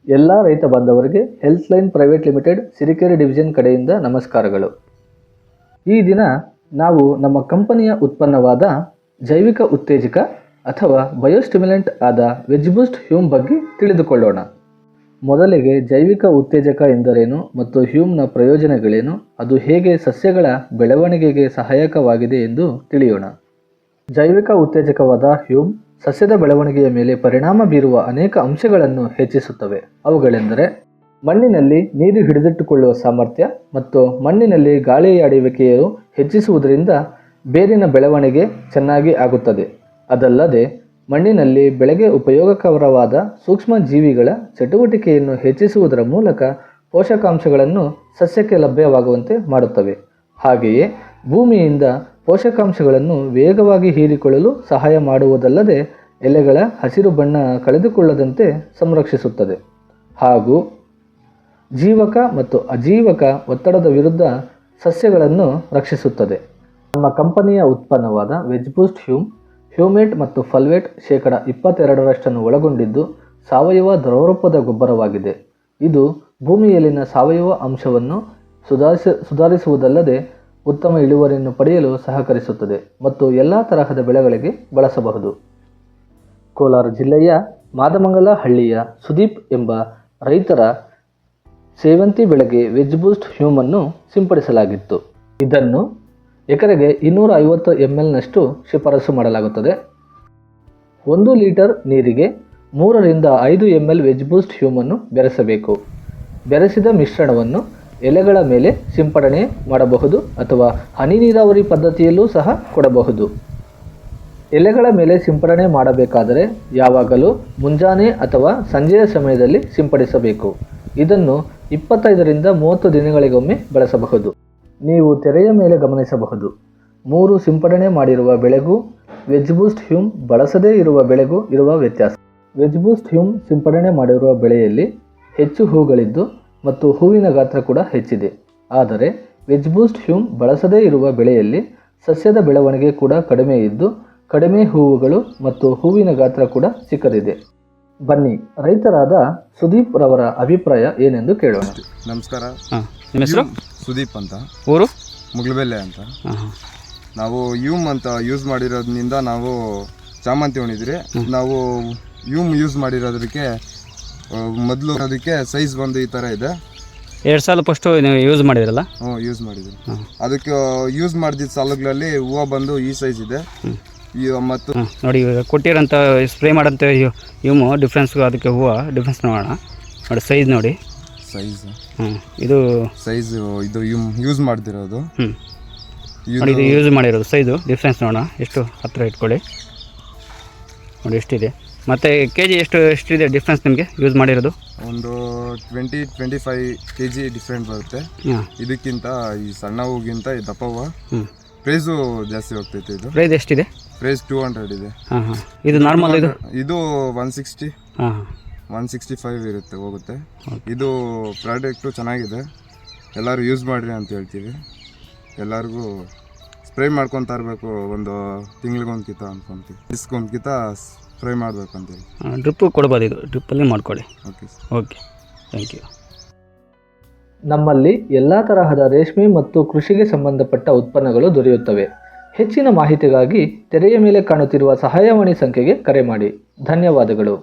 ಎಲ್ಲ ರೈತ ಬಾಂಧವರಿಗೆ health line private limited Sirikere division ಕಡೆಯಿಂದ ನಮಸ್ಕಾರಗಳು. ಈ ದಿನ ನಾವು ನಮ್ಮ ಕಂಪನಿಯ ಉತ್ಪನ್ನವಾದ ಜೈವಿಕ ಉತ್ತೇಜಕ ಅಥವಾ ಬಯೋಸ್ಟಿಮ್ಯುಲೆಂಟ್ ಆದ ವೆಜ್ ಬೂಸ್ಟ್ ಹ್ಯೂಮ್ ಬಗ್ಗೆ ತಿಳಿದುಕೊಳ್ಳೋಣ. ಮೊದಲಿಗೆ ಜೈವಿಕ ಉತ್ತೇಜಕ ಎಂದರೇನು ಮತ್ತು ಹ್ಯೂಮ್ನ ಪ್ರಯೋಜನಗಳೇನು, ಅದು ಹೇಗೆ ಸಸ್ಯಗಳ ಬೆಳವಣಿಗೆಗೆ ಸಹಾಯಕವಾಗಿದೆ ಎಂದು ತಿಳಿಯೋಣ. ಜೈವಿಕ ಉತ್ತೇಜಕವಾದ ಹ್ಯೂಮ್ ಸಸ್ಯದ ಬೆಳವಣಿಗೆಯ ಮೇಲೆ ಪರಿಣಾಮ ಬೀರುವ ಅನೇಕ ಅಂಶಗಳನ್ನು ಹೆಚ್ಚಿಸುತ್ತವೆ. ಅವುಗಳೆಂದರೆ ಮಣ್ಣಿನಲ್ಲಿ ನೀರು ಹಿಡಿದಿಟ್ಟುಕೊಳ್ಳುವ ಸಾಮರ್ಥ್ಯ ಮತ್ತು ಮಣ್ಣಿನಲ್ಲಿ ಗಾಳಿಯಾಡುವಿಕೆಯು ಹೆಚ್ಚಿಸುವುದರಿಂದ ಬೇರಿನ ಬೆಳವಣಿಗೆ ಚೆನ್ನಾಗಿ ಆಗುತ್ತದೆ. ಅದಲ್ಲದೆ ಮಣ್ಣಿನಲ್ಲಿ ಬೆಳೆಗೆ ಉಪಯೋಗಕರವಾದ ಸೂಕ್ಷ್ಮ ಜೀವಿಗಳ ಚಟುವಟಿಕೆಯನ್ನು ಹೆಚ್ಚಿಸುವುದರ ಮೂಲಕ ಪೋಷಕಾಂಶಗಳನ್ನು ಸಸ್ಯಕ್ಕೆ ಲಭ್ಯವಾಗುವಂತೆ ಮಾಡುತ್ತವೆ. ಹಾಗೆಯೇ ಭೂಮಿಯಿಂದ ಪೋಷಕಾಂಶಗಳನ್ನು ವೇಗವಾಗಿ ಹೀರಿಕೊಳ್ಳಲು ಸಹಾಯ ಮಾಡುವುದಲ್ಲದೆ ಎಲೆಗಳ ಹಸಿರು ಬಣ್ಣ ಕಳೆದುಕೊಳ್ಳದಂತೆ ಸಂರಕ್ಷಿಸುತ್ತದೆ ಹಾಗೂ ಜೀವಕ ಮತ್ತು ಅಜೀವಕ ಒತ್ತಡದ ವಿರುದ್ಧ ಸಸ್ಯಗಳನ್ನು ರಕ್ಷಿಸುತ್ತದೆ. ನಮ್ಮ ಕಂಪನಿಯ ಉತ್ಪನ್ನವಾದ ವೆಜ್ ಬೂಸ್ಟ್ ಹ್ಯೂಮೇಟ್ ಮತ್ತು ಫಲ್ವೇಟ್ 22% ಒಳಗೊಂಡಿದ್ದು ಸಾವಯವ ದ್ರವರೂಪದ ಗೊಬ್ಬರವಾಗಿದೆ. ಇದು ಭೂಮಿಯಲ್ಲಿನ ಸಾವಯವ ಅಂಶವನ್ನು ಸುಧಾರಿಸುವುದಲ್ಲದೆ ಉತ್ತಮ ಇಳುವರಿಯನ್ನು ಪಡೆಯಲು ಸಹಕರಿಸುತ್ತದೆ ಮತ್ತು ಎಲ್ಲ ತರಹದ ಬೆಳೆಗಳಿಗೆ ಬಳಸಬಹುದು. ಕೋಲಾರ ಜಿಲ್ಲೆಯ ಮಾದಮಂಗಲ ಹಳ್ಳಿಯ ಸುದೀಪ್ ಎಂಬ ರೈತರ ಸೇವಂತಿ ಬೆಳೆಗೆ ವೆಜ್ ಬೂಸ್ಟ್ ಹ್ಯೂಮನ್ನು ಸಿಂಪಡಿಸಲಾಗಿತ್ತು. ಇದನ್ನು ಎಕರೆಗೆ 250 ml ಶಿಫಾರಸು ಮಾಡಲಾಗುತ್ತದೆ. 1 ಲೀಟರ್ ನೀರಿಗೆ 3 ರಿಂದ 5 ml ವೆಜ್ ಬೂಸ್ಟ್ ಹ್ಯೂಮನ್ನು ಬೆರೆಸಬೇಕು. ಬೆರೆಸಿದ ಮಿಶ್ರಣವನ್ನು ಎಲೆಗಳ ಮೇಲೆ ಸಿಂಪಡಣೆ ಮಾಡಬಹುದು ಅಥವಾ ಹನಿ ನೀರಾವರಿ ಪದ್ಧತಿಯಲ್ಲೂ ಸಹ ಕೊಡಬಹುದು. ಎಲೆಗಳ ಮೇಲೆ ಸಿಂಪಡಣೆ ಮಾಡಬೇಕಾದರೆ ಯಾವಾಗಲೂ ಮುಂಜಾನೆ ಅಥವಾ ಸಂಜೆಯ ಸಮಯದಲ್ಲಿ ಸಿಂಪಡಿಸಬೇಕು. ಇದನ್ನು 25 ರಿಂದ 30 ದಿನಗಳಿಗೊಮ್ಮೆ ಬಳಸಬಹುದು. ನೀವು ತೆರೆಯ ಮೇಲೆ ಗಮನಿಸಬಹುದು. 3 ಸಿಂಪಡಣೆ ಮಾಡಿರುವ ಬೆಳೆಗೂ ವೆಜ್ ಬೂಸ್ಟ್ ಹ್ಯೂಮ್ ಬಳಸದೇ ಇರುವ ಬೆಳೆಗೂ ಇರುವ ವ್ಯತ್ಯಾಸ. ವೆಜ್ ಬೂಸ್ಟ್ ಹ್ಯೂಮ್ ಸಿಂಪಡಣೆ ಮಾಡಿರುವ ಬೆಳೆಯಲ್ಲಿ ಹೆಚ್ಚು ಹೂಗಳಿದ್ದು ಮತ್ತು ಹೂವಿನ ಗಾತ್ರ ಕೂಡ ಹೆಚ್ಚಿದೆ. ಆದರೆ ವೆಜ್ ಬೂಸ್ಟ್ ಹ್ಯೂಮ್ ಬಳಸದೇ ಇರುವ ಬೆಳೆಯಲ್ಲಿ ಸಸ್ಯದ ಬೆಳವಣಿಗೆ ಕೂಡ ಕಡಿಮೆ ಇದ್ದು ಕಡಿಮೆ ಹೂವುಗಳು ಮತ್ತು ಹೂವಿನ ಗಾತ್ರ ಕೂಡ ಚಿಕ್ಕದಿದೆ. ಬನ್ನಿ ರೈತರಾದ ಸುದೀಪ್ ರವರ ಅಭಿಪ್ರಾಯ ಏನೆಂದು ಕೇಳೋಣ. ನಮಸ್ಕಾರ, ನಿಮ್ಮ ಹೆಸರು? ಸುದೀಪ್ ಅಂತ, ಊರು ಮುಗ್ಲಬೆಲೆ ಅಂತ. ನಾವು ಯೂಮ್ ಅಂತ ಯೂಸ್ ಮಾಡಿರೋದ್ರಿಂದ ನಾವು ಚಾಮಂತಿ ಹೊಣಿದ್ರಿ. ನಾವು ಯೂಮ್ ಯೂಸ್ ಮಾಡಿರೋದಕ್ಕೆ ಮೊದಲು ಅದಕ್ಕೆ ಸೈಜ್ ಬಂದು ಈ ಥರ ಇದೆ. 2 ಸಾಲ ಫಸ್ಟು ನೀವು ಯೂಸ್ ಮಾಡಿದ್ರಲ್ಲ? ಯೂಸ್ ಮಾಡಿದ್ರಿ. ಅದಕ್ಕೆ ಯೂಸ್ ಮಾಡಿದ ಸಾಲುಗಳಲ್ಲಿ ಹೂವು ಬಂದು ಈ ಸೈಜ್ ಇದೆ. ಮತ್ತು ನೋಡಿ ಕೊಟ್ಟಿರೋಂಥ ಸ್ಪ್ರೇ ಮಾಡೋಂಥ ಯೂಮು ಡಿಫ್ರೆನ್ಸ್ಗೂ ಅದಕ್ಕೆ ಹೂವು ಡಿಫ್ರೆನ್ಸ್ ನೋಡೋಣ. ನೋಡಿ ಸೈಜ್ ನೋಡಿ, ಸೈಜ್ ಇದು ಸೈಜ್ ಇದು ಯೂಸ್ ಮಾಡ್ತಿರೋದು. ನೋಡಿ ಇದು ಯೂಸ್ ಮಾಡಿರೋದು ಸೈಜು ಡಿಫ್ರೆನ್ಸ್ ನೋಡೋಣ. ಎಷ್ಟು ಹತ್ತಿರ ಇಟ್ಕೊಳ್ಳಿ. ನೋಡಿ ಎಷ್ಟಿದೆ ಮತ್ತು ಕೆ ಜಿ ಎಷ್ಟಿದೆ ಡಿಫ್ರೆನ್ಸ್ ನಿಮಗೆ ಯೂಸ್ ಮಾಡಿರೋದು? ಒಂದು 20-25 kg ಡಿಫ್ರೆಂಟ್ ಬರುತ್ತೆ. ಇದಕ್ಕಿಂತ ಈ ಸಣ್ಣ ಹೂಗಿಂತ ಈ ದಪ್ಪ ಹೂವು ಪ್ರೈಸು ಜಾಸ್ತಿ ಹೋಗ್ತೈತೆ. ಇದು ಪ್ರೈಸ್ ಎಷ್ಟಿದೆ? ಪ್ರೈಸ್ 200 ಇದೆ. ಇದು ನಾರ್ಮಲ್ ಇದು 160 165 ಇರುತ್ತೆ, ಹೋಗುತ್ತೆ. ಇದು ಪ್ರಾಡಕ್ಟು ಚೆನ್ನಾಗಿದೆ, ಎಲ್ಲರೂ ಯೂಸ್ ಮಾಡಿರಿ ಅಂತ ಹೇಳ್ತೀವಿ. ಎಲ್ಲರಿಗೂ ಸ್ಪ್ರೇ ಮಾಡ್ಕೊತಾ ಇರಬೇಕು. ಒಂದು ತಿಂಗಳಿಗೊಂದು ಕಿತ ಅನ್ಕೊಂತೀವಿ, ಡಿಸ್ಕೊಂದು ಕಿತ ಸ್ಪ್ರೇ ಮಾಡಬೇಕು ಅಂತೇಳಿ. ಡ್ರಿಪ್ಪು ಕೊಡ್ಬೋದು, ಇದು ಡ್ರಿಪ್ಪಲ್ಲಿ ಮಾಡ್ಕೊಳ್ಳಿ. Okay, thank you. ನಮ್ಮಲ್ಲಿ ಎಲ್ಲ ತರಹದ ರೇಷ್ಮೆ ಮತ್ತು ಕೃಷಿಗೆ ಸಂಬಂಧಪಟ್ಟ ಉತ್ಪನ್ನಗಳು ದೊರೆಯುತ್ತವೆ. ಹೆಚ್ಚಿನ ಮಾಹಿತಿಗಾಗಿ ತೆರೆಯ ಮೇಲೆ ಕಾಣುತ್ತಿರುವ ಸಹಾಯವಾಣಿ ಸಂಖ್ಯೆಗೆ ಕರೆ ಮಾಡಿ. ಧನ್ಯವಾದಗಳು.